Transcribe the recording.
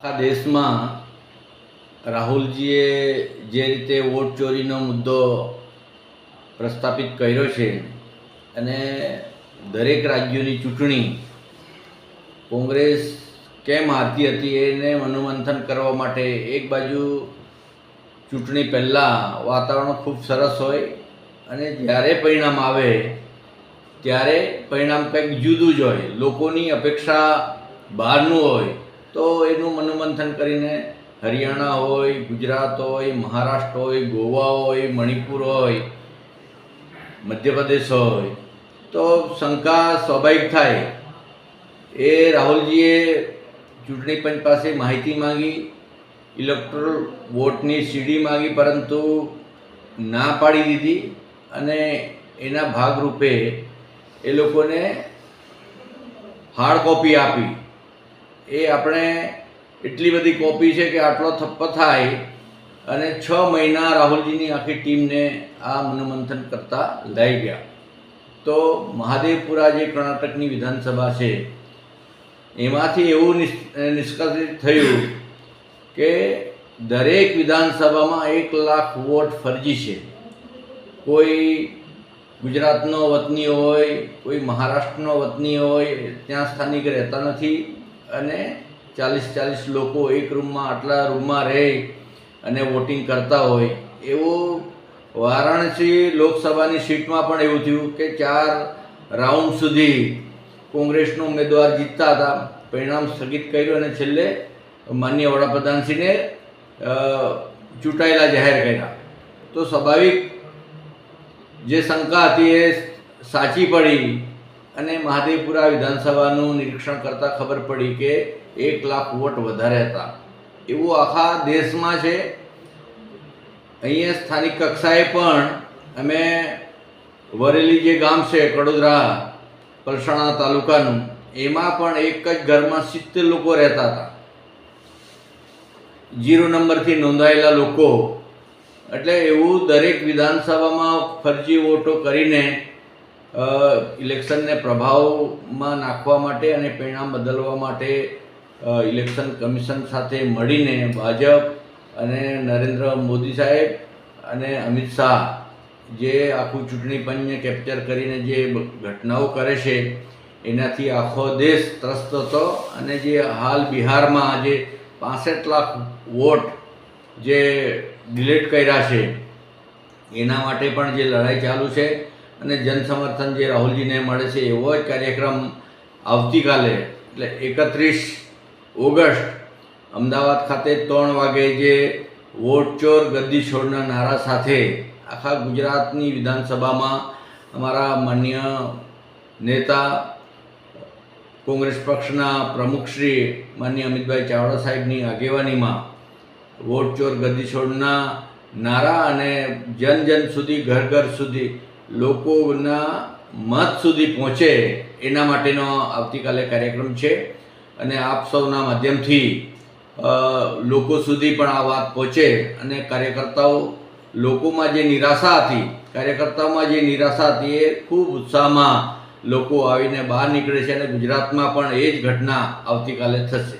આ દેશમાં રાહુલજીએ જે રીતે વોટ ચોરીનો મુદ્દો પ્રસ્થાપિત કર્યો છે અને દરેક રાજ્યોની ચૂંટણી કોંગ્રેસ કેમ હારતી હતી એને મનોમંથન કરવા માટે એક બાજુ ચૂંટણી પહેલાં વાતાવરણ ખૂબ સરસ હોય અને જ્યારે પરિણામ આવે ત્યારે પરિણામ કંઈક જુદું જ હોય, લોકોની અપેક્ષા બહારનું હોય, તો એનું મનોમંથન કરીને હરિયાણા હોય, ગુજરાત હોય, મહારાષ્ટ્ર હોય, ગોવા હોય, મણિપુર હોય, મધ્યપ્રદેશ હોય, તો શંકા સ્વાભાવિક થાય. એ રાહુલજીએ ચૂંટણી પંચ પાસે માહિતી માંગી, ઇલેક્ટોરલ વોટની સીડી માંગી, પરંતુ ના પાડી દીધી અને એના ભાગરૂપે એ લોકોને હાર્ડ કોપી આપી. એ આપણે એટલી બધી કોપી છે કે આટલો થપ્પો થાય અને 6 મહિના રાહુલજીની આખી ટીમને આ મનોમંથન કરતા લઈ ગયા. તો મહાદેવપુરા જે કર્ણાટકની વિધાનસભા છે એમાંથી એવું નિષ્કર્ષિત થયું કે દરેક વિધાનસભામાં 1 લાખ વોટ ફરજી છે. કોઈ ગુજરાતનો વતની હોય, કોઈ મહારાષ્ટ્રનો વતની હોય, ત્યાં સ્થાનિક રહેતા નથી અને 40 લોકો એક રૂમમાં આટલા રૂમમાં રહે અને વોટિંગ કરતા હોય. એવું વારાણસી લોકસભાની સીટમાં પણ એવું થયું કે 4 રાઉન્ડ સુધી કોંગ્રેસનો ઉમેદવાર જીતતા હતા, પરિણામ સ્થગિત કર્યું અને છેલ્લે માનનીય વડાપ્રધાનશ્રીને ચૂંટાયેલા જાહેર કર્યા. તો સ્વાભાવિક જે શંકા હતી એ સાચી પડી અને મહાદેવપુરા વિધાનસભાનું નિરીક્ષણ કરતાં ખબર પડી કે 1 લાખ વોટ વધારે હતા. એવું આખા દેશમાં છે. અહીંયા સ્થાનિક કક્ષાએ પણ અમે વરેલી જે ગામ છે કડોદરા પલસાણા તાલુકાનું, એમાં પણ એક જ ઘરમાં 70 લોકો રહેતા હતા, 0 નંબરથી નોંધાયેલા લોકો. એટલે એવું દરેક વિધાનસભામાં ફરજી વોટો કરીને ઇલેક્શનને પ્રભાવમાં નાખવા માટે અને પરિણામ બદલવા માટે ઇલેક્શન કમિશન સાથે મળીને ભાજપ અને નરેન્દ્ર મોદી સાહેબ અને અમિત શાહ જે આખું ચૂંટણી પંચને કેપ્ચર કરીને જે ઘટનાઓ કરે છે એનાથી આખો દેશ ત્રસ્ત હતો. અને જે હાલ બિહારમાં જે 65 લાખ વોટ જે ડિલીટ કર્યા છે એના માટે પણ જે લડાઈ ચાલુ છે અને જનસમર્થન જે રાહુલજીને મળે છે એવો જ કાર્યક્રમ આવતીકાલે એટલે 31 ઓગસ્ટ અમદાવાદ ખાતે 3 વાગે જે વોટ ચોર ગદ્દી છોડના નારા સાથે આખા ગુજરાતની વિધાનસભામાં અમારા માન્ય નેતા કોંગ્રેસ પક્ષના પ્રમુખ શ્રી માનનીય અમિતભાઈ ચાવડા સાહેબની આગેવાનીમાં વોટ ચોર ગદ્દી છોડના નારા અને જન સુધી, ઘર સુધી લોકોના મત સુધી પહોંચે એના માટેનો આવતીકાલે કાર્યક્રમ છે. અને આપ સૌના માધ્યમથી લોકો સુધી પણ આ વાત પહોંચે અને કાર્યકર્તાઓ લોકોમાં જે નિરાશા હતી, કાર્યકર્તાઓમાં જે નિરાશા હતી એ ખૂબ ઉત્સાહમાં લોકો આવીને બહાર નીકળે છે અને ગુજરાતમાં પણ એ જ ઘટના આવતીકાલે થશે.